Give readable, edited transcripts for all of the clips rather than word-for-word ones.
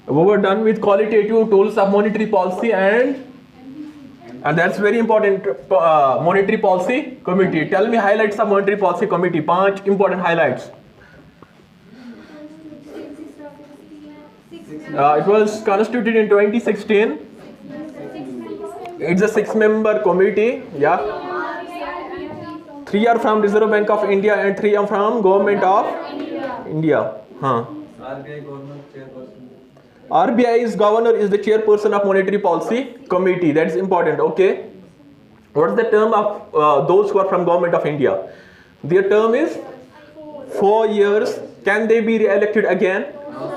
We were done with qualitative tools of monetary policy, and that's very important. Monetary policy committee. Tell me highlights of monetary policy committee. 5 important highlights. It was constituted in 2016. It's a 6-member committee. Yeah. 3 are from Reserve Bank of India and 3 are from Government of India. Huh. RBI's governor is the chairperson of monetary policy committee. That's important. Okay. What's the term of those who are from Government of India? Their term is 4 years. Can they be re-elected again?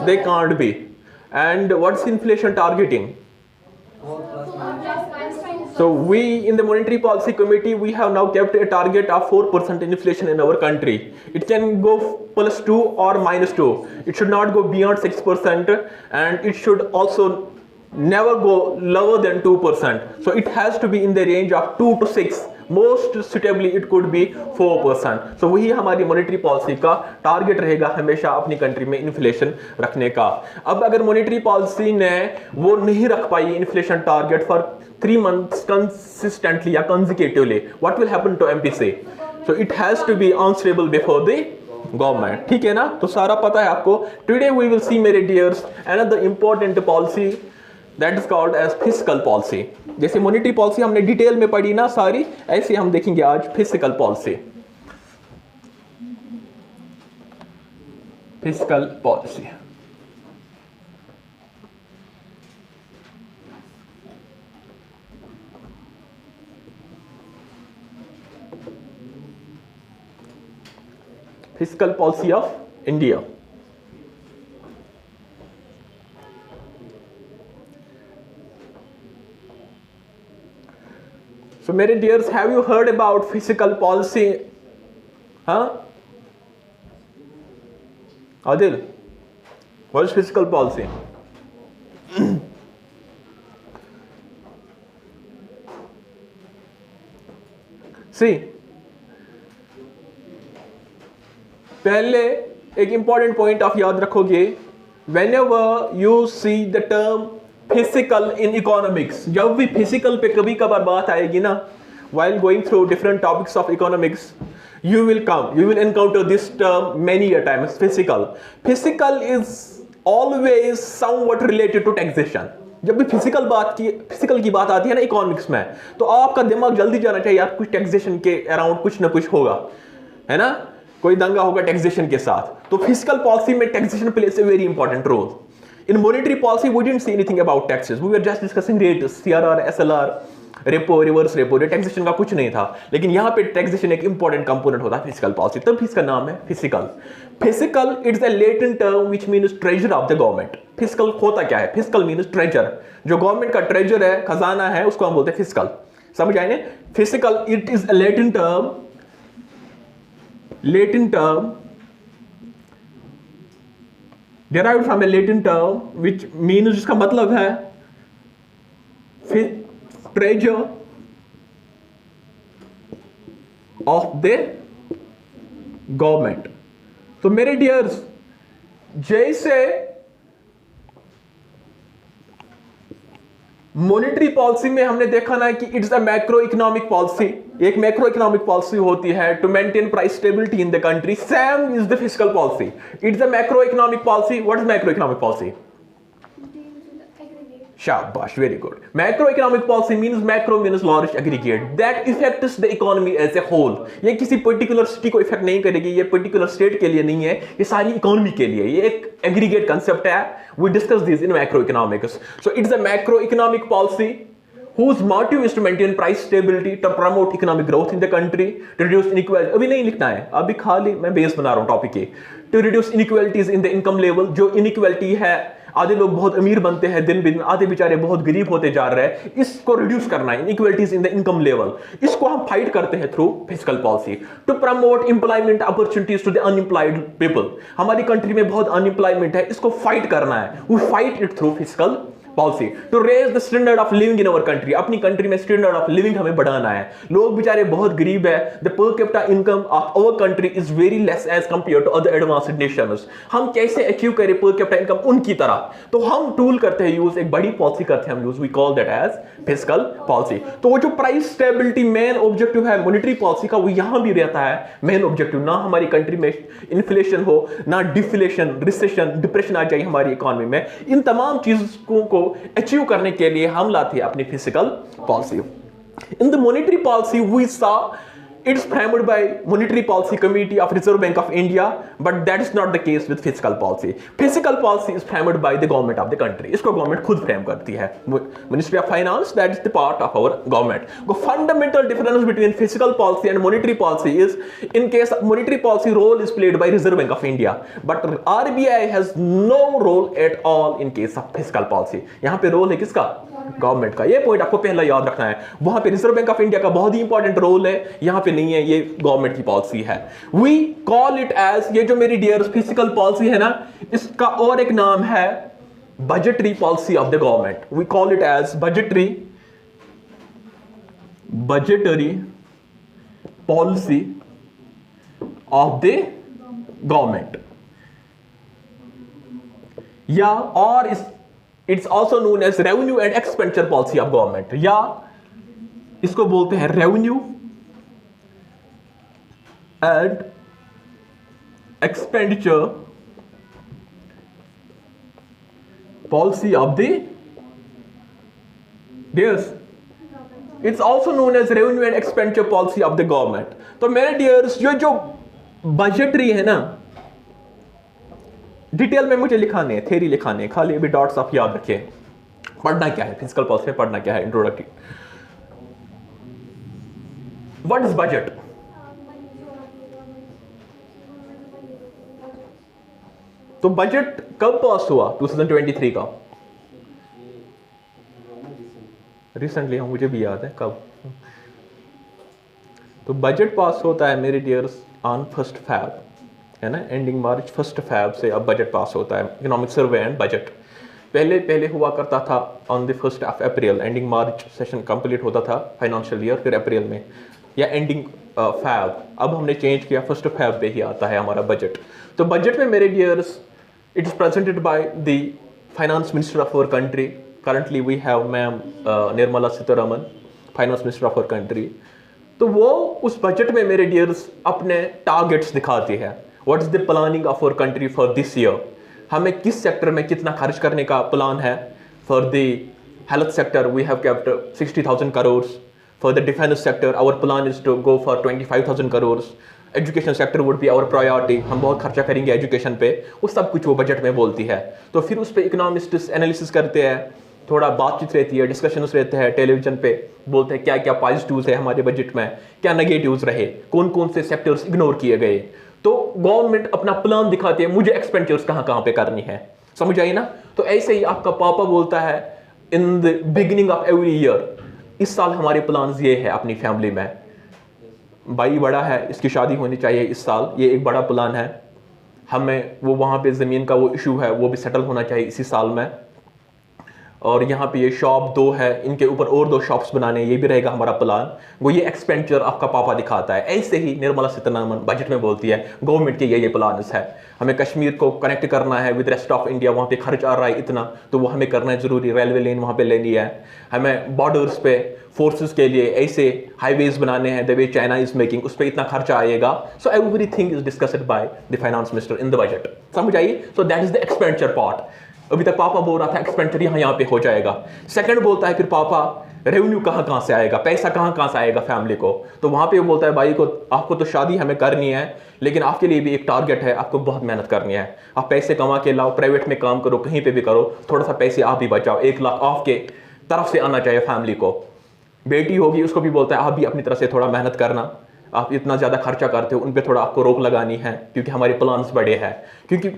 They can't be. And what's inflation targeting? So we in the monetary policy committee, we have now kept a target of 4% inflation in our country. It can go +2 or -2. It should not go beyond 6%, and it should also never go lower than 2%. So it has to be in the range of 2 to 6. Most suitably it could be 4%. So वही हमारी monetary policy का target रहेगा हमेशा अपनी country में inflation रखने का. अब अगर मॉनेटरी पॉलिसी ने वो नहीं रख पाई inflation target for 3 months consistently या consecutively, what will happen to MPC? So it has to be answerable before the government. ठीक है ना. तो सारा पता है आपको. टुडे वी विल सी मेरे dears another important policy that is called as fiscal policy. जैसे मॉनेटरी पॉलिसी हमने डिटेल में पढ़ी ना सारी, ऐसे हम देखेंगे आज fiscal policy. Fiscal policy fiscal policy of India. So, मेरे dears, have you heard about fiscal policy? Huh? Adil, what is fiscal policy? See, पहले एक इंपॉर्टेंट पॉइंट आप याद रखोगे. Whenever you see the term physical in economics, जब भी physical पे कभी कभार बात आएगी ना, while going through different topics of economics, you will encounter this term many a times. Physical is always somewhat related to taxation. जब भी फिजिकल की बात आती है ना इकोनॉमिक्स में, तो आपका दिमाग जल्दी जाना चाहिए यार कुछ टैक्सेशन के अराउंड कुछ ना कुछ होगा, है ना, कोई दंगा होगा टैक्सेशन के साथ. तो फिजिकल पॉलिसी में taxation plays a very important role. In monetary policy, we didn't see anything about taxes. We were just discussing rates, CRR, SLR, repo, reverse repo. Taxation का कुछ नहीं था. लेकिन यहाँ पे टैक्सेशन एक इंपॉर्टेंट कंपोनेंट होता है फिजिकल पॉलिसी. तब इसका नाम है physical. Physical it's a latent term which means treasure of the government. Physical होता क्या है? Physical means treasure. जो गवर्नमेंट का ट्रेजर है, खजाना है, उसको हम बोलते हैं फिजिकल. समझ आए ना? Physical it is a latent term derived from a Latin term which means, जिसका मतलब है treasure of the government. तो मेरे डियर्स, जैसे मॉनेटरी पॉलिसी में हमने देखा ना कि it's a macroeconomic policy. एक मैक्रो इकोनॉमिक पॉलिसी होती है to maintain price stability in the country. Same is the physical policy. It's a macroeconomic policy. What is macroeconomic policy? शाबाश, very good. Macroeconomic policy means macro means large aggregate that affects the economy as a whole. ये किसी particular city को effect नहीं करेगी, ये particular state के लिए नहीं है, ये सारी इकोनॉमी के लिए. ये एक एग्रीगेट कंसेप्ट है. We discuss this in macroeconomics. So it's a macroeconomic policy whose motive is to maintain price stability, to promote economic growth in the country, to reduce inequality. अभी नहीं लिखना है, अभी खाली मैं बेस बना रहा हूँ टॉपिक के. To reduce inequalities in the income level. जो inequality है, आधे लोग बहुत अमीर बनते हैं दिन दिन, आधे बेचारे बहुत गरीब होते जा रहे हैं, इसको रिड्यूस करना है. Inequalities in the income level, इसको हम फाइट करते हैं through physical policy. To promote employment opportunities to the unemployed people. हमारी कंट्री में बहुत अनएम्प्लॉयमेंट है, इसको फाइट करना है. We fight it through physical policy to raise the standard of living in our country. अपनी कंट्री में स्टैंडर्ड ऑफ लिविंग हमें बढ़ाना है। लोग बेचारे बहुत गरीब है। The per capita income of our country is very less as compare to other advanced nations. हम कैसे अचीव करें पर कैपिटा इनकम उनकी तरह, तो हम टूल करते हैं यूज, एक बड़ी पॉलिसी करते हैं हम use, we call that as fiscal policy. तो वो जो प्राइस स्टेबिलिटी मेन ऑब्जेक्टिव है मॉनेटरी पॉलिसी का, वो यहां भी रहता है मेन ऑब्जेक्टिव। ना हमारी कंट्री में इन्फ्लेशन हो, ना डिफ्लेशन, रिसेशन, डिप्रेशन आ जाए हमारी इकोनॉमी में। इन तमाम चीजों को अचीव करने के लिए हम लाते हैं अपनी physical policy. In the monetary policy we saw it's framed by monetary policy committee of Reserve Bank of India, but that is not the case with fiscal policy. Fiscal policy is framed by the government of the country. इसको government खुद frame करती है। Ministry of Finance, that is the part of our government. The fundamental difference between fiscal policy and monetary policy is, in case monetary policy role is played by Reserve Bank of India, but RBI has no role at all in case of fiscal policy. यहाँ पे role है किसका? Government का। ये point आपको पहला याद रखना है। वहां पे रिजर्व बैंक ऑफ इंडिया का बहुत ही इंपॉर्टेंट रोल है, यहां पे नहीं है, ये गवर्नमेंट की पॉलिसी है। वी कॉल इट एज, ये जो मेरी डियर फिजिकल पॉलिसी है ना, इसका और एक नाम है budgetary policy of the government. We call it as budgetary policy of the government, या और इस it's also known as revenue and expenditure policy of government, या इसको बोलते हैं revenue and expenditure policy of the dears. It's also known as revenue and expenditure policy of the government. तो मेरे dears, ये जो बजटरी है ना, डिटेल में मुझे लिखाने हैं, थ्योरी लिखाने हैं, खाली अभी डॉट्स आप याद रखिए। पढ़ना क्या है फिजिकल पॉलिसी में, पढ़ना क्या है, इंट्रोडक्टिव। What is budget? तो बजट कब पास हुआ? 2023 का रिसेंटली, हम मुझे भी याद है कब। तो बजट पास होता है मेरे डियर्स ऑन 1 Feb, है ना, एंडिंग मार्च 1 Feb से अब बजट पास होता है। इकोनॉमिक सर्वे एंड बजट पहले हुआ करता था on the 1 April, ending March session complete होता था फाइनेंशियल ईयर, फिर अप्रैल में, या एंडिंग फैब। अब हमने चेंज किया, 1 Feb पे ही आता है हमारा बजट। तो बजट में मेरे dears, it is presented by the finance minister of our country. Currently we have ma'am Nirmala Sitharaman, finance minister of our country. तो वो उस बजट में मेरे डियर्स अपने टारगेट्स दिखाती है। What is the planning of our country for this year, हमें किस सेक्टर में कितना खर्च करने का प्लान है। For the health sector we have kept 60,000 crore. For the defence sector our plan is to go for 25,000 crore. Education sector would be our priority, हम बहुत खर्चा करेंगे एजुकेशन पे। वो सब कुछ वो बजट में बोलती है। तो फिर उस पर इकोनॉमिस्ट एनालिसिस करते हैं, थोड़ा बातचीत रहती है, डिस्कशंस रहते हैं, टेलीविजन पे बोलते हैं क्या क्या पॉजिटिव्स है हमारे बजट में, क्या नेगेटिव्स रहे, कौन कौन से सेक्टर्स इग्नोर किए गए। तो गवर्नमेंट अपना प्लान दिखाती है, मुझे एक्सपेंडिचर्स कहाँ पे करनी है। समझ आई ना? तो ऐसे ही आपका पापा बोलता है in the beginning of every year, इस साल हमारे प्लान्स ये है अपनी फैमिली में। भाई बड़ा है, इसकी शादी होनी चाहिए इस साल, ये एक बड़ा प्लान है। हमें वो वहाँ पे ज़मीन का वो इशू है, वो भी सेटल होना चाहिए इसी साल में। और यहाँ पे ये शॉप 2 है, इनके ऊपर और 2 शॉप्स बनाने, ये भी रहेगा हमारा प्लान। वो ये एक्सपेंडिचर आपका पापा दिखाता है। ऐसे ही निर्मला सीतारमन बजट में बोलती है गवर्नमेंट के ये प्लान्स है। हमें कश्मीर को कनेक्ट करना है विद रेस्ट ऑफ इंडिया, वहाँ पे खर्च आ रहा है इतना, तो वो हमें करना है ज़रूरी। रेलवे लाइन वहाँ पे लेनी है, हमें बॉर्डर्स पे फोर्सेस के लिए ऐसे हाईवेज बनाने हैं the way China is making, उस पर इतना खर्चा आएगा। So everything is discussed bye the finance minister in the budget. समझ आइए? So that is the expenditure part. अभी तक पापा बोल रहा था एक्सपेंडिचर यहाँ पे हो जाएगा। सेकंड बोलता है फिर पापा रेवेन्यू कहाँ से आएगा, पैसा कहाँ से आएगा फैमिली को। तो वहाँ पे वो बोलता है भाई को, आपको तो शादी हमें करनी है, लेकिन आपके लिए भी एक टारगेट है, आपको बहुत मेहनत करनी है। आप पैसे कमा के लाओ, प्राइवेट में काम करो, कहीं पे भी करो, थोड़ा सा पैसे आप भी बचाओ। 1 लाख आपके तरफ से आना चाहिए फैमिली को। बेटी होगी, उसको भी बोलता है आप भी अपनी तरफ से थोड़ा मेहनत करना, आप इतना ज़्यादा खर्चा करते हो, उन पर थोड़ा आपको रोक लगानी है, क्योंकि हमारे प्लान्स बड़े हैं। क्योंकि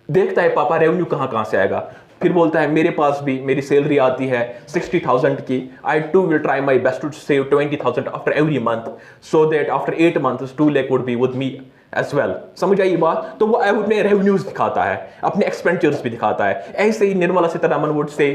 देखता है पापा रेवेन्यू कहाँ से आएगा। फिर बोलता है मेरे पास भी मेरी सैलरी आती है 60,000 की, I too will try my best to save 20,000 after every month, so that after 8 months 2 lakh would be with me as well. समझ आई बात? तो वो अपने रेवेन्यूज दिखाता है, अपने एक्सपेंडिचर्स भी दिखाता है। ऐसे ही निर्मला सीतारमण वुड से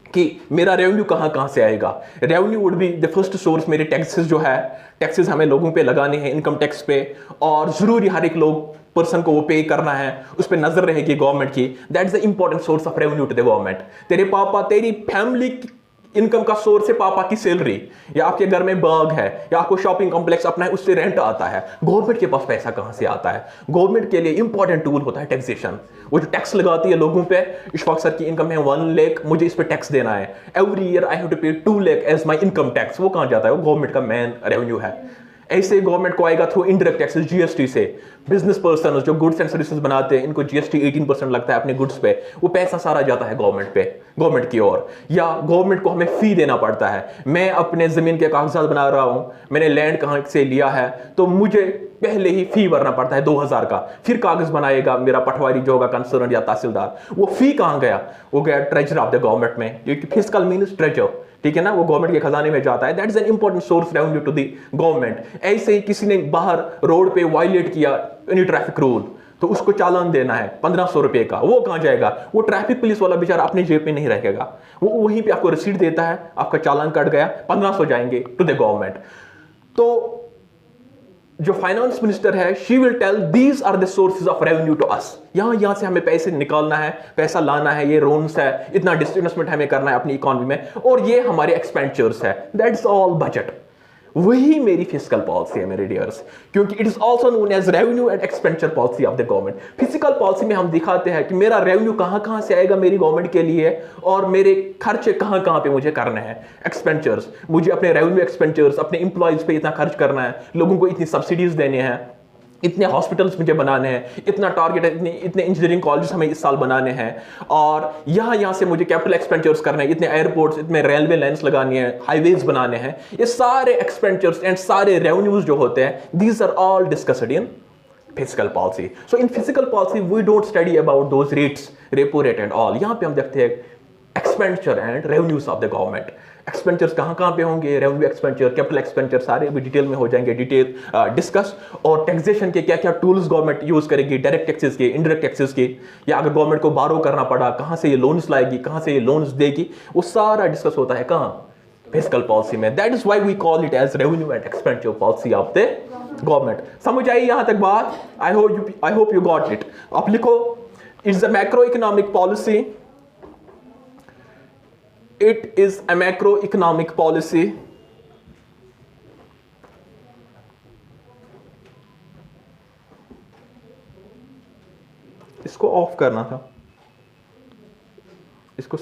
कि मेरा रेवेन्यू कहाँ से आएगा। Revenue would be the first source, मेरे टैक्सेस जो है, टैक्सेस हमें लोगों पे लगाने हैं, इनकम टैक्स पे, और जरूरी हर एक लोग पर्सन को वो पे करना है, उस पर नजर रहेगी गवर्नमेंट की। That is the important source of revenue to the government. तेरे पापा, तेरी फैमिली इनकम का सोर्स है पापा की सैलरी, या आपके घर में बाग है, या आपको शॉपिंग कॉम्प्लेक्स अपना है, उससे रेंट आता है। गवर्नमेंट के पास पैसा कहां से आता है? गवर्नमेंट के लिए इंपॉर्टेंट टूल होता है टैक्सेशन। वो जो टैक्स लगाती है लोगों पे, इशफाक सर की इनकम है 1 लाख, मुझे इस पे टैक्स देना है, every year I have to pay 2 lakh as my income tax. वो कहां जाता है? वो गवर्नमेंट का मेन रेवेन्यू है। ऐसे गवर्नमेंट को आएगा थ्रू इनडायरेक्ट टैक्सेस, जीएसटी से। बिजनेस पर्सन जो गुड्स एंड सर्विसेज बनाते हैं, इनको जीएसटी 18% लगता है अपने गुड्स पे, वो पैसा सारा जाता है गवर्नमेंट पे, गवर्नमेंट की ओर। या गवर्नमेंट को हमें फी देना पड़ता है। मैं अपने जमीन के कागजात बना रहा हूं, मैंने लैंड कहां से लिया है, तो मुझे पहले ही फी भरना पड़ता है 2000 का, फिर कागज बनाएगा मेरा पटवारी जो होगा कंसर्न या तहसीलदार। वो फी कहां गया? वो गया ट्रेजर ऑफ द गवर्नमेंट में, क्योंकि फिस्कल मीन्स ट्रेजर, ठीक है ना, वो गवर्नमेंट के खजाने में जाता है। That is an important source revenue to the government. ऐसे ही किसी ने बाहर रोड पे वायलेट किया एनी ट्रैफिक रूल, तो उसको चालान देना है 1500 रुपए का, वो कहां जाएगा? वो ट्रैफिक पुलिस वाला बेचारा अपनी जेब में नहीं रहेगा, वो वहीं पे आपको रिसीट देता है, आपका चालान कट गया, 1500 जाएंगे टू द गवर्नमेंट। तो जो फाइनेंस मिनिस्टर है, she will tell these are the sources of revenue to us. यहां से हमें पैसे निकालना है, पैसा लाना है, ये लोन्स है, इतना डिसइन्वेस्टमेंट हमें करना है अपनी इकोनॉमी में, और ये हमारे एक्सपेंडिचर्स है। That's all budget. वही मेरी फिस्कल पॉलिसी है मेरे डियर्स, क्योंकि it is also known as revenue and expenditure policy of the government. Physical policy में हम दिखाते हैं कि मेरा रेवेन्यू कहां से आएगा मेरी गवर्नमेंट के लिए, और मेरे खर्चे कहां पे मुझे करने हैं, एक्सपेंडिचर्स। मुझे अपने रेवेन्यू एक्सपेंडिचर्स, अपने इंप्लॉइज पे इतना खर्च करना है, लोगों को इतनी सब्सिडीज देने हैं, इतने हॉस्पिटल्स मुझे बनाने हैं, इतना टारगेट है, इतने इंजीनियरिंग कॉलेज हमें इस साल बनाने हैं, और यहां से मुझे कैपिटल एक्सपेंडिचर्स करने हैं, इतने एयरपोर्ट्स, इतने रेलवे लाइन्स लगानी है, हाईवेज बनाने हैं। ये सारे एक्सपेंडिचर्स एंड सारे रेवेन्यूज जो होते हैं, these are all discussed in physical policy. So in physical policy we don't study about those rates, repo rate and all. यहां पे हम देखते हैं expenditure and revenues of the government. Expenditures कहां पे होंगे, रेवेन्यू एक्सपेंडिचर, कैपिटल एक्सपेंडिचर, सारे भी डिटेल में हो जाएंगे, डिटेल डिस्कस। और टैक्सेशन के क्या क्या टूल्स गवर्नमेंट यूज करेगी, डायरेक्ट टैक्सेस के, इनडायरेक्ट टैक्सेस के, या अगर गवर्नमेंट को बारो करना पड़ा, कहां से ये लोन्स लाएगी, कहां से ये लोन्स देगी, वो सारा डिस्कस होता है कहां? फिजिकल पॉलिसी में। That is why we call it as revenue and expenditure policy of the government. समझ आई यहां तक बात? I hope you got it. आप लिखो, it's a macroeconomic policy, it is a macroeconomic policy इसको off करना था, इसको